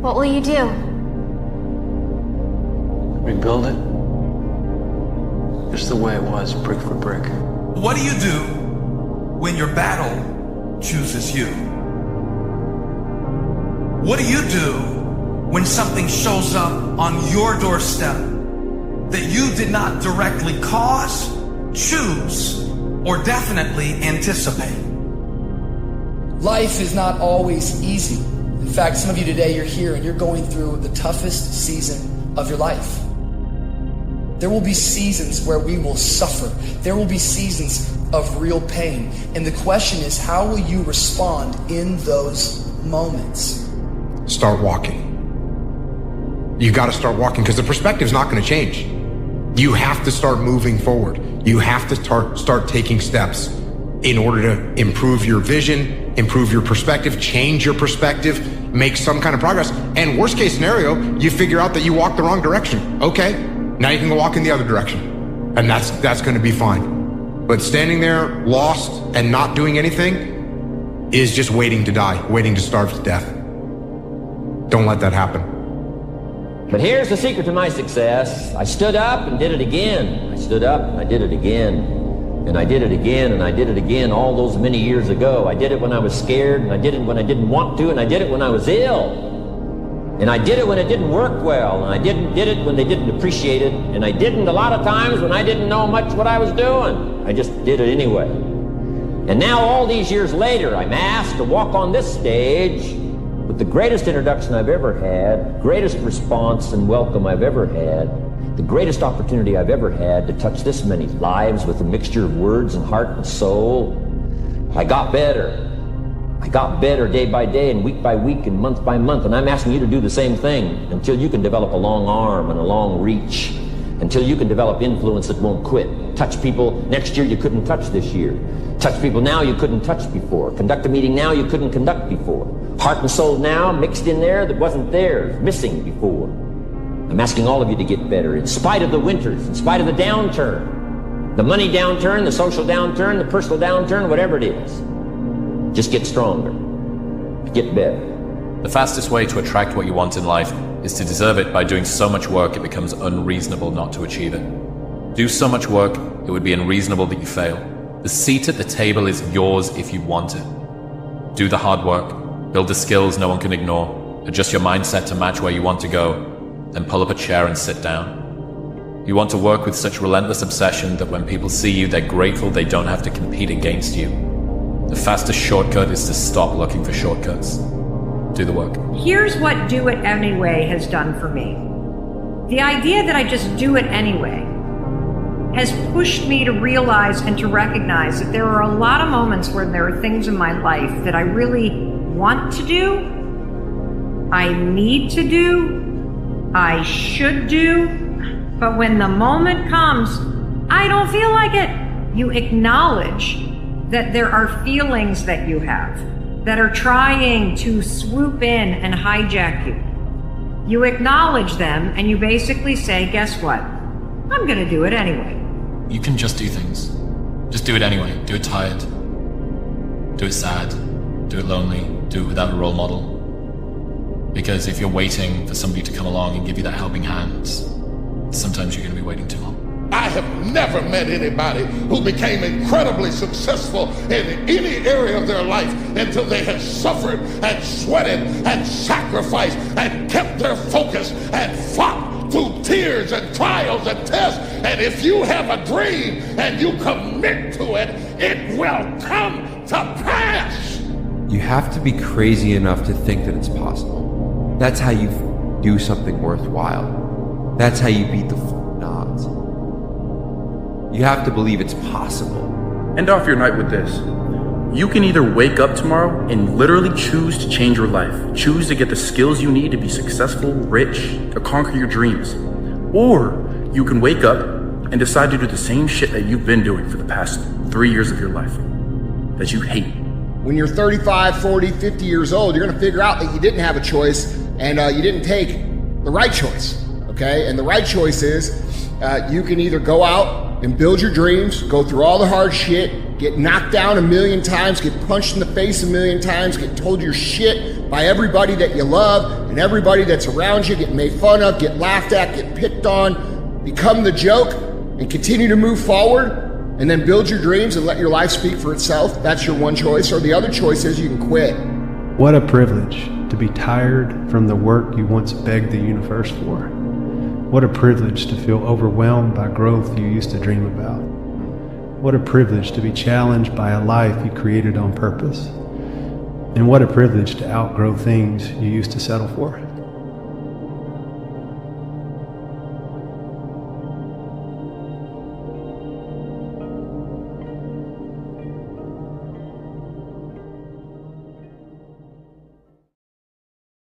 What will you do? Rebuild it. Just the way it was, brick for brick. What do you do when your battle chooses you? What do you do when something shows up on your doorstep that you did not directly cause, choose, or definitely anticipate? Life is not always easy. In fact, some of you today, you're here and you're going through the toughest season of your life. There will be seasons where we will suffer. There will be seasons of real pain. And the question is, how will you respond in those moments? Start walking. You got to start walking because the perspective's not going to change. You have to start moving forward. You have to start taking steps in order to improve your vision, improve your perspective, change your perspective, make some kind of progress. And worst case scenario, you figure out that you walked the wrong direction. Okay, now you can go walk in the other direction. And that's going to be fine. But standing there lost and not doing anything is just waiting to die, waiting to starve to death. Don't let that happen. But here's the secret to my success. I stood up and did it again. I stood up and I did it again. And I did it again, and I did it again all those many years ago. I did it when I was scared, and I did it when I didn't want to, and I did it when I was ill. And I did it when it didn't work well, and I did it when they didn't appreciate it, and I didn't a lot of times when I didn't know much what I was doing. I just did it anyway. And now all these years later, I'm asked to walk on this stage with the greatest introduction I've ever had, greatest response and welcome I've ever had, the greatest opportunity I've ever had to touch this many lives with a mixture of words and heart and soul. I got better. I got better day by day and week by week and month by month, and I'm asking you to do the same thing until you can develop a long arm and a long reach, until you can develop influence that won't quit. Touch people next year you couldn't touch this year. Touch people now you couldn't touch before. Conduct a meeting now you couldn't conduct before. Heart and soul now mixed in there that wasn't there, missing before. I'm asking all of you to get better in spite of the winters, in spite of the downturn, the money downturn, the social downturn, the personal downturn, whatever it is. Just get stronger, get better. The fastest way to attract what you want in life is to deserve it by doing so much work it becomes unreasonable not to achieve it. Do so much work, it would be unreasonable that you fail. The seat at the table is yours if you want it. Do the hard work, build the skills no one can ignore, adjust your mindset to match where you want to go, then pull up a chair and sit down. You want to work with such relentless obsession that when people see you, they're grateful they don't have to compete against you. The fastest shortcut is to stop looking for shortcuts. Do the work. Here's what do it anyway has done for me. The idea that I just do it anyway has pushed me to realize and to recognize that there are a lot of moments where there are things in my life that I really want to do, I need to do, I should do, but when the moment comes, I don't feel like it. You acknowledge that there are feelings that you have that are trying to swoop in and hijack you. You acknowledge them and you basically say, guess what? I'm gonna do it anyway. You can just do things. Just do it anyway. Do it tired. Do it sad. Do it lonely. Do it without a role model. Because if you're waiting for somebody to come along and give you that helping hand, sometimes you're going to be waiting too long. I have never met anybody who became incredibly successful in any area of their life until they had suffered and sweated and sacrificed and kept their focus and fought through tears and trials and tests. And if you have a dream and you commit to it, it will come to pass. You have to be crazy enough to think that it's possible. That's how you do something worthwhile. That's how you beat the odds. You have to believe it's possible. End off your night with this. You can either wake up tomorrow and literally choose to change your life. Choose to get the skills you need to be successful, rich, to conquer your dreams. Or you can wake up and decide to do the same shit that you've been doing for the past 3 years of your life that you hate. When you're 35, 40, 50 years old, you're gonna figure out that you didn't have a choice and you didn't take the right choice, okay? And the right choice is you can either go out and build your dreams, go through all the hard shit, get knocked down a million times, get punched in the face a million times, get told you're shit by everybody that you love, and everybody that's around you get made fun of, get laughed at, get picked on, become the joke, and continue to move forward, and then build your dreams and let your life speak for itself? That's your one choice. Or the other choice is you can quit. What a privilege to be tired from the work you once begged the universe for. What a privilege to feel overwhelmed by growth you used to dream about. What a privilege to be challenged by a life you created on purpose. And what a privilege to outgrow things you used to settle for.